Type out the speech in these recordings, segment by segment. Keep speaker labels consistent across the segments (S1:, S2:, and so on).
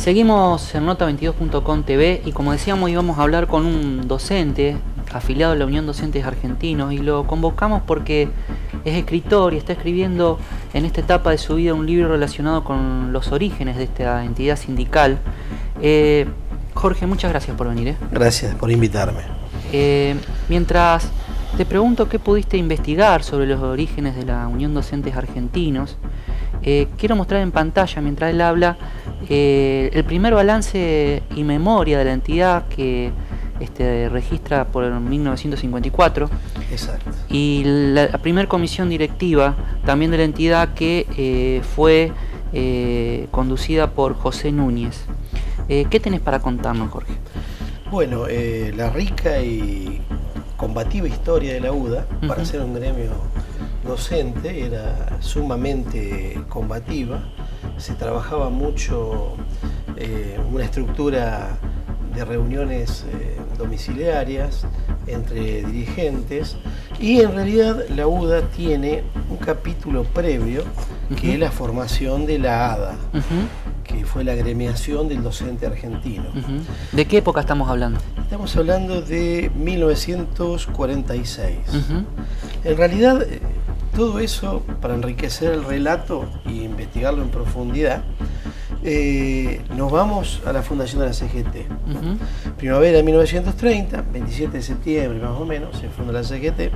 S1: Seguimos en Nota22.com TV y como decíamos íbamos a hablar con un docente afiliado a la Unión Docentes Argentinos y lo convocamos porque es escritor y está escribiendo en esta etapa de su vida un libro relacionado con los orígenes de esta entidad sindical. Jorge, muchas gracias por venir.
S2: Gracias por invitarme.
S1: Mientras te pregunto qué pudiste investigar sobre los orígenes de la Unión Docentes Argentinos, quiero mostrar en pantalla, mientras él habla, el primer balance y memoria de la entidad que registra por 1954.
S2: Exacto.
S1: Y la primera comisión directiva también de la entidad que fue conducida por José Núñez. ¿Qué tenés para contarnos, Jorge?
S2: Bueno, la rica y combativa historia de la UDA, para ser un gremio docente, era sumamente combativa. Se trabajaba mucho una estructura de reuniones domiciliarias entre dirigentes, y en realidad la UDA tiene un capítulo previo que es la formación de la ADA, que fue la agremiación del docente argentino.
S1: ¿De qué época estamos hablando?
S2: Estamos hablando de 1946. En realidad, todo eso, para enriquecer el relato y investigarlo en profundidad, nos vamos a la fundación de la CGT. Primavera de 1930, 27 de septiembre más o menos, se funda la CGT.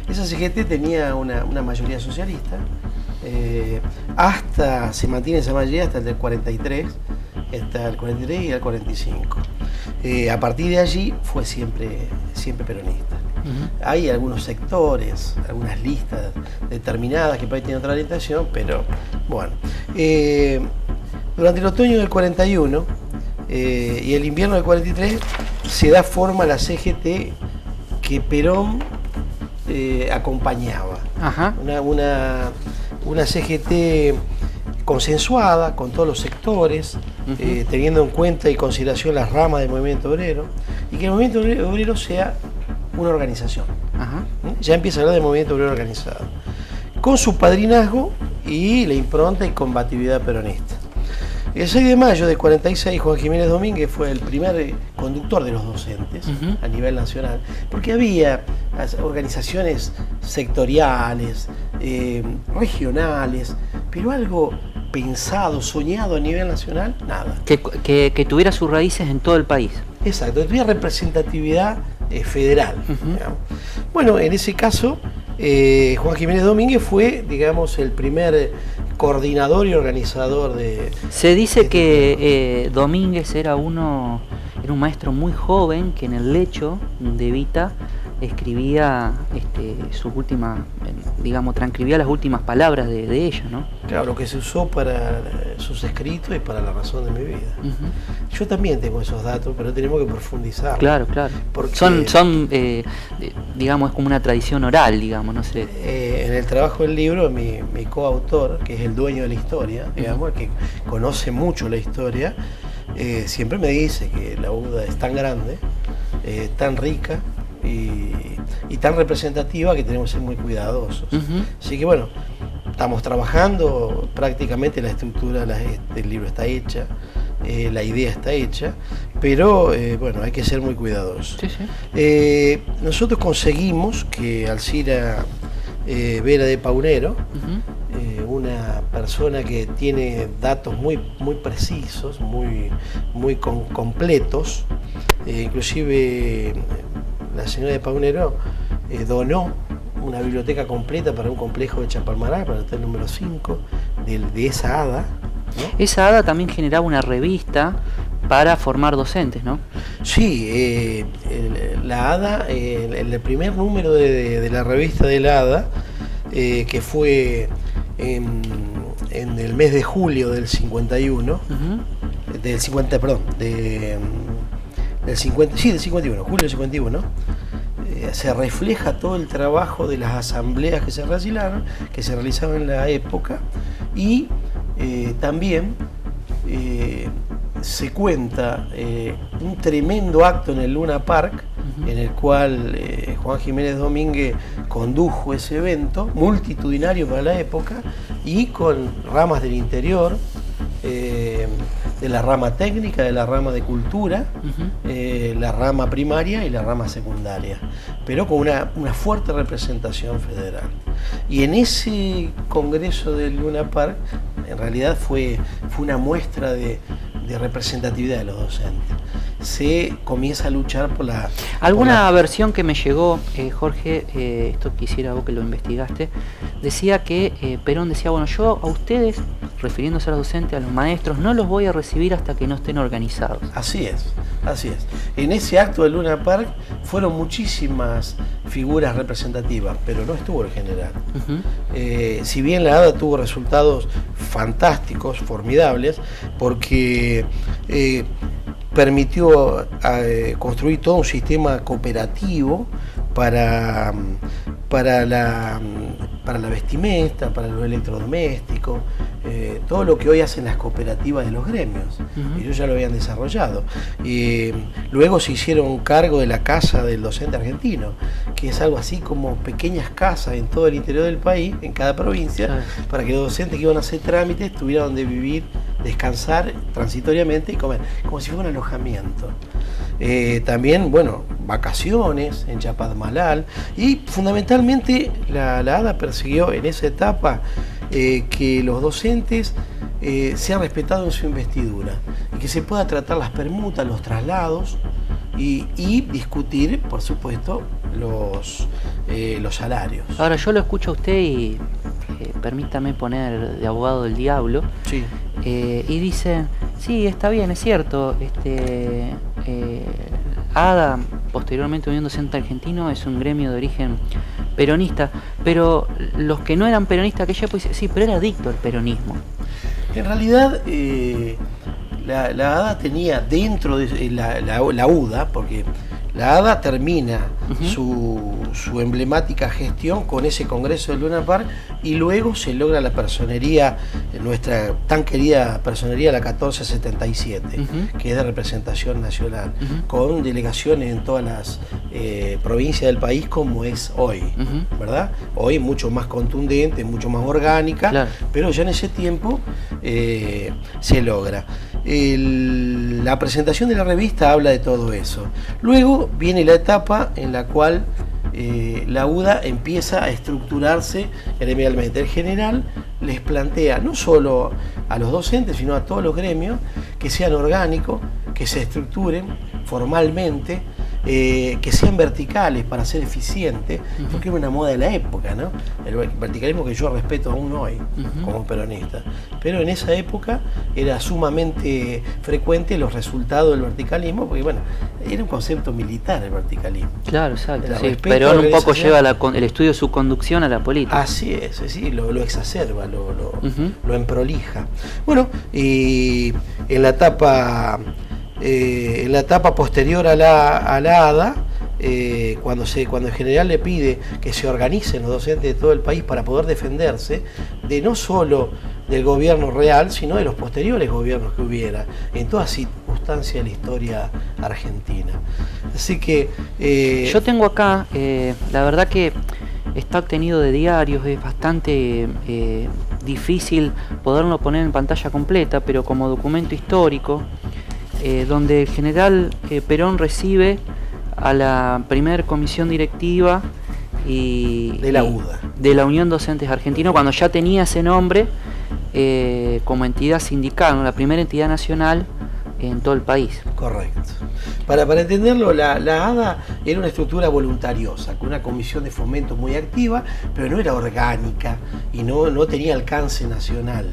S2: Esa CGT tenía una mayoría socialista, se mantiene esa mayoría hasta el 43, hasta el 43 y el 45. A partir de allí fue siempre peronista. Hay algunos sectores, algunas listas determinadas que pueden tener otra orientación, pero bueno. Durante el otoño del 41 y el invierno del 43 se da forma a la CGT que Perón acompañaba. Una CGT consensuada con todos los sectores, teniendo en cuenta y consideración las ramas del movimiento obrero, y que el movimiento obrero sea una organización. Ya empieza a hablar del movimiento obrero organizado, con su padrinazgo y la impronta y combatividad peronista. El 6 de mayo de 46, Juan Jiménez Domínguez fue el primer conductor de los docentes a nivel nacional, porque había organizaciones sectoriales, regionales, pero algo pensado, soñado a nivel nacional, nada.
S1: Que tuviera sus raíces en todo el país.
S2: Exacto, que tuviera representatividad federal. Bueno, en ese caso, Juan Jiménez Domínguez fue, digamos, el primer coordinador y organizador de...
S1: Se dice que Domínguez era un maestro muy joven que en el lecho de Evita escribía sus últimas, digamos, transcribía las últimas palabras de ella, ¿no?
S2: Claro, lo que se usó para sus escritos y para la razón de mi vida. Yo también tengo esos datos, pero tenemos que profundizar.
S1: Claro. Porque son digamos, es como una tradición oral, digamos, no sé.
S2: En el trabajo del libro, mi coautor, que es el dueño de la historia, digamos, que conoce mucho la historia, siempre me dice que la UDA es tan grande, tan rica, y tan representativa que tenemos que ser muy cuidadosos. Así que bueno, estamos trabajando, prácticamente la estructura del libro está hecha, la idea está hecha, pero bueno, hay que ser muy cuidadosos. Nosotros conseguimos que Alcira Vera de Paunero, una persona que tiene datos muy precisos, muy completos, inclusive la señora de Paunero donó una biblioteca completa para un complejo de Chapalmalal, para el hotel número 5, de esa ADA, ¿no?
S1: Esa ADA también generaba una revista para formar docentes, ¿no?
S2: Sí, la ADA, el primer número de la revista de la ADA, que fue en el mes de julio del 51, del 51, julio del 51, se refleja todo el trabajo de las asambleas que se realizaban en la época, y también se cuenta un tremendo acto en el Luna Park, en el cual Juan Jiménez Domínguez condujo ese evento, multitudinario para la época, y con ramas del interior, de la rama técnica, de la rama de cultura, la rama primaria y la rama secundaria, pero con una fuerte representación federal. Y en ese congreso del Luna Park, en realidad fue una muestra de representatividad de los docentes. Se comienza a luchar por la...
S1: Alguna versión que me llegó, Jorge, esto quisiera vos que lo investigaste, decía que Perón decía, bueno, yo a ustedes, refiriéndose a los docentes, a los maestros, no los voy a recibir hasta que no estén organizados.
S2: Así es, así es. En ese acto del Luna Park fueron muchísimas figuras representativas, pero no estuvo el general. Si bien la ADA tuvo resultados fantásticos, formidables, porque permitió construir todo un sistema cooperativo para la vestimenta, para los electrodomésticos, todo lo que hoy hacen las cooperativas de los gremios. Ellos ya lo habían desarrollado. Luego se hicieron cargo de la casa del docente argentino, que es algo así como pequeñas casas en todo el interior del país, en cada provincia, para que los docentes que iban a hacer trámites tuvieran donde vivir, descansar transitoriamente y comer, como si fuera un alojamiento. También, bueno, vacaciones en Chapadmalal, y fundamentalmente la ADA persiguió en esa etapa que los docentes sean respetados en su investidura y que se pueda tratar las permutas, los traslados y discutir, por supuesto, los salarios.
S1: Ahora, yo lo escucho a usted y permítame poner de abogado del diablo.
S2: Sí.
S1: Y dice, sí, está bien, es cierto, ADA, posteriormente Unión Docente Argentino, es un gremio de origen peronista, pero los que no eran peronistas aquella pues sí, pero era adicto al peronismo.
S2: En realidad, la ADA tenía dentro de la UDA, porque la ADA termina su emblemática gestión con ese congreso del Luna Park y luego se logra la personería, nuestra tan querida personería, la 1477, que es de representación nacional, con delegaciones en todas las provincias del país como es hoy, ¿verdad? Hoy mucho más contundente, mucho más orgánica, claro, pero ya en ese tiempo se logra. La presentación de la revista habla de todo eso. Luego viene la etapa en la cual la UDA empieza a estructurarse gremialmente. El general les plantea no solo a los docentes, sino a todos los gremios que sean orgánicos, que se estructuren formalmente, que sean verticales para ser eficientes, porque es una moda de la época, ¿no? El verticalismo que yo respeto aún hoy como peronista, pero en esa época era sumamente frecuente los resultados del verticalismo, porque bueno, era un concepto militar el verticalismo.
S1: Claro, exacto, sí, pero un poco lleva el estudio de su conducción a la política.
S2: Así es, sí, lo exacerba, lo emprolija. Bueno, y en la etapa posterior a la ADA, cuando el general le pide que se organicen los docentes de todo el país para poder defenderse de no solo del gobierno real, sino de los posteriores gobiernos que hubiera, en toda circunstancia de la historia argentina. Así que...
S1: yo tengo acá, la verdad que está obtenido de diarios, es bastante difícil poderlo poner en pantalla completa, pero como documento histórico, donde el general Perón recibe a la primer comisión directiva
S2: de la UDA,
S1: de la Unión Docentes Argentinos, cuando ya tenía ese nombre como entidad sindical, ¿no? La primera entidad nacional en todo el país.
S2: Correcto. Para entenderlo, la ADA era una estructura voluntariosa, con una comisión de fomento muy activa, pero no era orgánica y no tenía alcance nacional.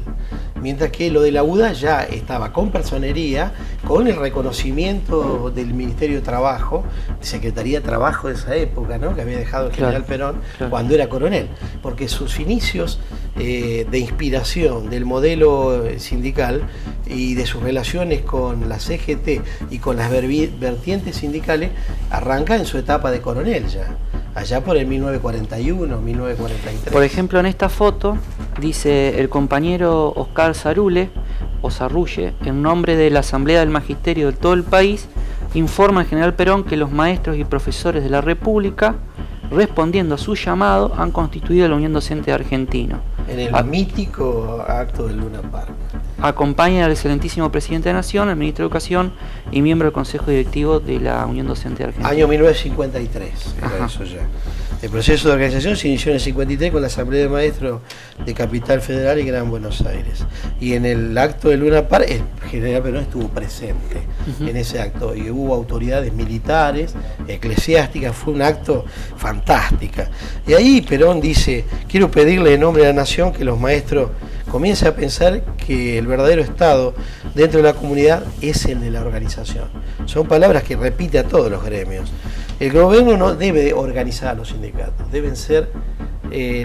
S2: Mientras que lo de la UDA ya estaba con personería, con el reconocimiento del Ministerio de Trabajo, Secretaría de Trabajo de esa época, ¿no? Que había dejado el general Perón cuando era coronel, porque sus inicios de inspiración del modelo sindical y de sus relaciones con la CGT y con las vertientes sindicales arranca en su etapa de coronel ya, allá por el 1941, 1943.
S1: Por ejemplo, en esta foto dice el compañero Oscar Zarrulle, en nombre de la Asamblea del Magisterio de todo el país, informa al general Perón que los maestros y profesores de la República, respondiendo a su llamado, han constituido la Unión Docente Argentina.
S2: En el mítico acto del Luna Park.
S1: Acompaña al excelentísimo presidente de la Nación, el ministro de Educación y miembro del Consejo Directivo de la Unión Docente de Argentina.
S2: Año 1953, era eso ya. El proceso de organización se inició en el 53 con la Asamblea de Maestros de Capital Federal y Gran Buenos Aires. Y en el acto de Luna Par, el general Perón estuvo presente en ese acto. Y hubo autoridades militares, eclesiásticas, fue un acto fantástico. Y ahí Perón dice, quiero pedirle en nombre de la nación que los maestros comiencen a pensar que el verdadero Estado dentro de la comunidad es el de la organización. Son palabras que repite a todos los gremios. El gobierno no debe organizar a los sindicatos, deben ser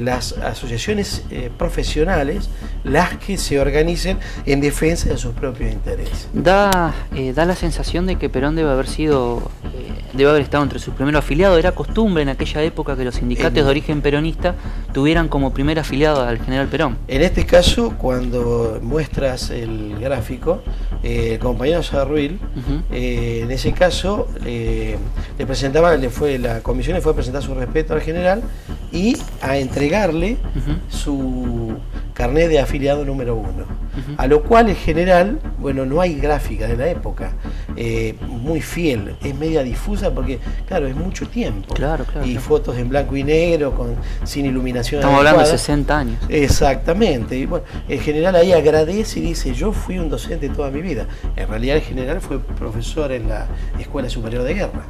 S2: las asociaciones profesionales las que se organicen en defensa de sus propios intereses.
S1: Da la sensación de que Perón debe haber estado entre sus primeros afiliados. Era costumbre en aquella época que los sindicatos de origen peronista tuvieran como primer afiliado al general Perón.
S2: En este caso, cuando muestras el gráfico, el compañero Sarruil, en ese caso le presentaba, la comisión le fue a presentar su respeto al general y a entregarle su carnet de afiliado número 1. A lo cual el general, bueno, no hay gráfica de la época, muy fiel, es media difusa porque, claro, es mucho tiempo.
S1: Claro,
S2: y fotos en blanco y negro, sin iluminación.
S1: Estamos hablando de 60 años.
S2: Exactamente. Y bueno, el general ahí agradece y dice, yo fui un docente toda mi vida. En realidad el general fue profesor en la Escuela Superior de Guerra.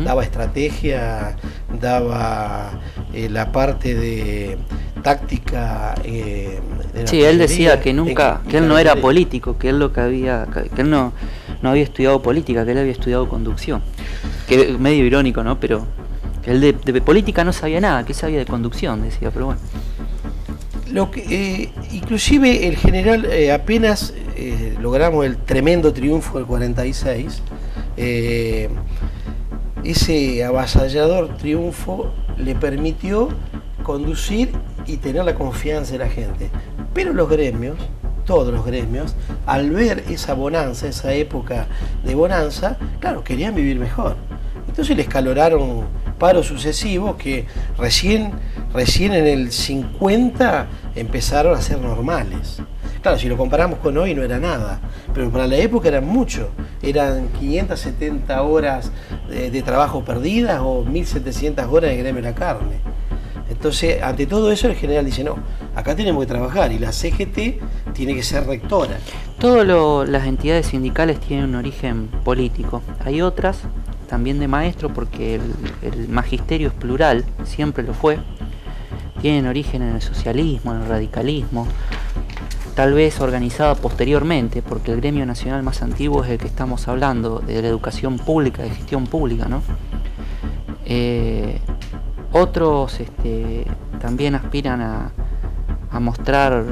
S2: Daba estrategia, daba la parte de táctica.
S1: Sí, él decía que nunca, que él no era político, que él que él no había estudiado política, que él había estudiado conducción. Que es medio irónico, ¿no? Pero que él de política no sabía nada, que sabía de conducción, decía, pero bueno.
S2: Inclusive el general apenas logramos el tremendo triunfo del 46, ese avasallador triunfo le permitió conducir y tener la confianza de la gente. Pero los gremios, todos los gremios, al ver esa bonanza, esa época de bonanza, claro, querían vivir mejor. Entonces les caloraron paros sucesivos que recién en el 50 empezaron a ser normales. Claro, si lo comparamos con hoy no era nada, pero para la época eran mucho. Eran 570 horas de trabajo perdidas o 1.700 horas de gremio de la carne. Entonces, ante todo eso, el general dice, no, acá tenemos que trabajar y la CGT tiene que ser rectora.
S1: Todas las entidades sindicales tienen un origen político. Hay otras, también de maestros, porque el magisterio es plural, siempre lo fue. Tienen origen en el socialismo, en el radicalismo, tal vez organizada posteriormente, porque el gremio nacional más antiguo es el que estamos hablando, de la educación pública, de gestión pública, ¿no? Otros también aspiran a mostrar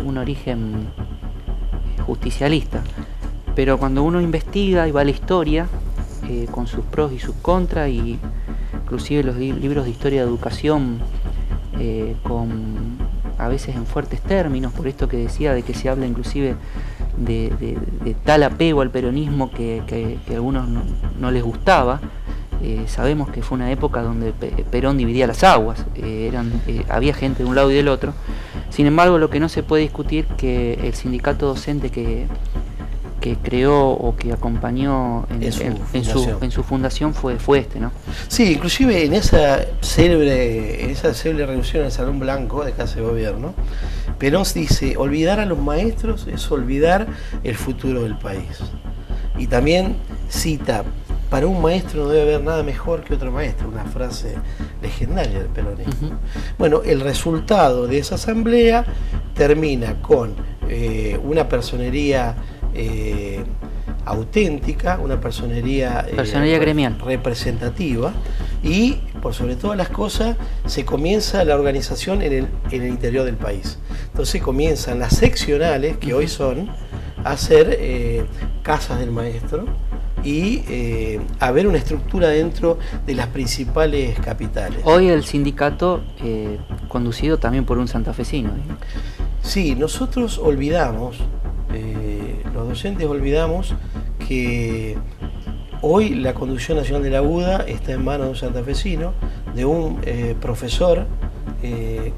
S1: un origen justicialista, pero cuando uno investiga y va a la historia, con sus pros y sus contras, y inclusive los libros de historia de educación, a veces en fuertes términos, por esto que decía de que se habla inclusive de tal apego al peronismo que a algunos no les gustaba. Sabemos que fue una época donde Perón dividía las aguas, había gente de un lado y del otro. Sin embargo, lo que no se puede discutir que el sindicato docente que creó o que acompañó en su fundación fue ¿no?
S2: Sí, inclusive en esa célebre reunión en el Salón Blanco de Casa de Gobierno, Perón dice, olvidar a los maestros es olvidar el futuro del país. Y también cita, para un maestro no debe haber nada mejor que otro maestro, una frase legendaria del peronismo. Bueno, el resultado de esa asamblea termina con una personería auténtica, una personería
S1: gremial,
S2: representativa, y por sobre todas las cosas se comienza la organización en el interior del país. Entonces comienzan las seccionales, que hoy son, a ser casas del maestro, y haber una estructura dentro de las principales capitales.
S1: Hoy el sindicato conducido también por un santafesino, ¿no?
S2: Sí, nosotros olvidamos, los docentes olvidamos que hoy la conducción nacional de la UDA está en manos de un santafesino, de un profesor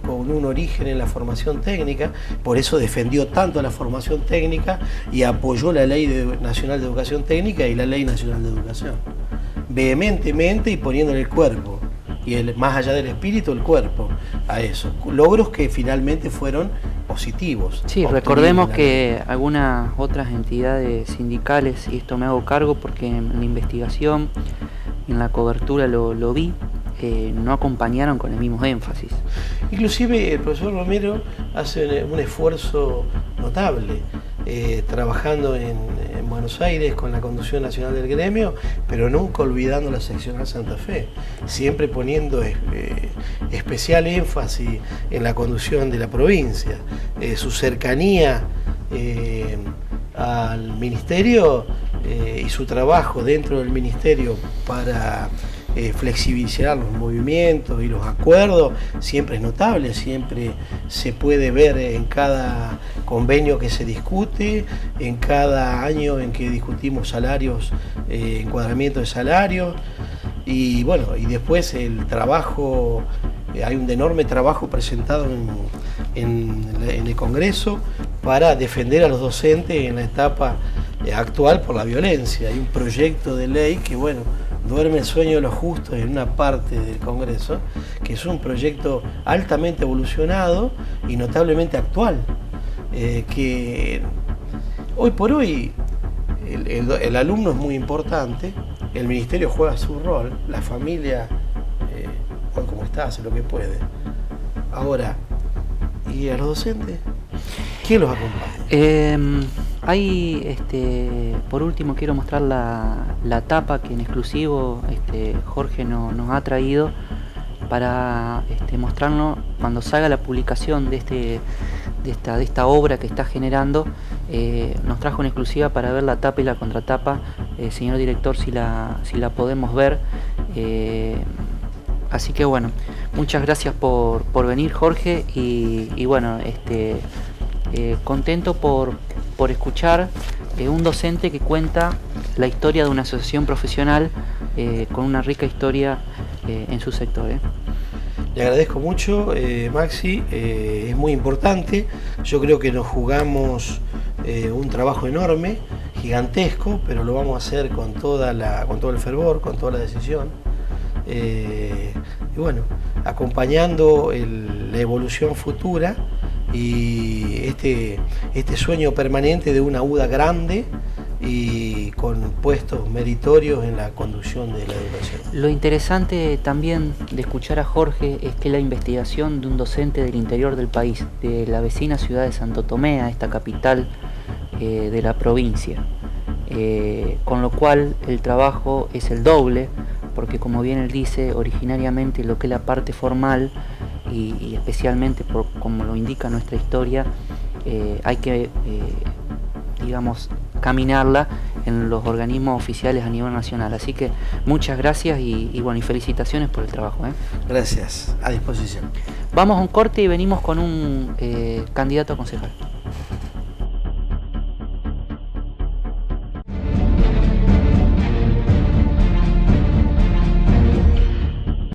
S2: con un origen en la formación técnica, por eso defendió tanto la formación técnica y apoyó la Ley Nacional de Educación Técnica y la Ley Nacional de Educación, vehementemente y poniéndole el cuerpo, y más allá del espíritu, el cuerpo a eso. Logros que finalmente fueron positivos.
S1: Sí, recordemos que algunas otras entidades sindicales, y esto me hago cargo porque en la investigación, en la cobertura lo vi, no acompañaron con el mismo énfasis.
S2: Inclusive el profesor Romero hace un esfuerzo notable, trabajando en Buenos Aires con la Conducción Nacional del Gremio, pero nunca olvidando la seccional Santa Fe, siempre poniendo especial énfasis en la conducción de la provincia, su cercanía al ministerio y su trabajo dentro del ministerio para flexibilizar los movimientos y los acuerdos, siempre es notable, siempre se puede ver en cada convenio que se discute, en cada año en que discutimos salarios, encuadramiento de salarios, y bueno, y después el trabajo, hay un enorme trabajo presentado en el Congreso para defender a los docentes en la etapa actual por la violencia. Hay un proyecto de ley que, bueno, duerme el sueño de los justos en una parte del Congreso, que es un proyecto altamente evolucionado y notablemente actual, que hoy por hoy el alumno es muy importante, el ministerio juega su rol, la familia, hoy como está, hace lo que puede. Ahora, ¿y a los docentes? ¿Quién los acompaña?
S1: Por último quiero mostrar la tapa que en exclusivo Jorge nos ha traído para mostrarnos cuando salga la publicación de esta obra que está generando. Nos trajo en exclusiva para ver la tapa y la contratapa. Señor director, si la podemos ver. Así que bueno, muchas gracias por venir, Jorge, y bueno, contento por escuchar un docente que cuenta la historia de una asociación profesional con una rica historia en su sector.
S2: Le agradezco mucho, Maxi, es muy importante. Yo creo que nos jugamos un trabajo enorme, gigantesco, pero lo vamos a hacer con todo el fervor, con toda la decisión. Y bueno, acompañando la evolución futura y este sueño permanente de una UDA grande y con puestos meritorios en la conducción de la educación.
S1: Lo interesante también de escuchar a Jorge es que la investigación de un docente del interior del país, de la vecina ciudad de Santo Tomé, a esta capital de la provincia, con lo cual el trabajo es el doble, porque como bien él dice, originariamente lo que es la parte formal y especialmente como lo indica nuestra historia, hay que digamos caminarla en los organismos oficiales a nivel nacional. Así que muchas gracias y bueno, y felicitaciones por el trabajo.
S2: Gracias, a disposición.
S1: Vamos a un corte y venimos con un candidato a concejal.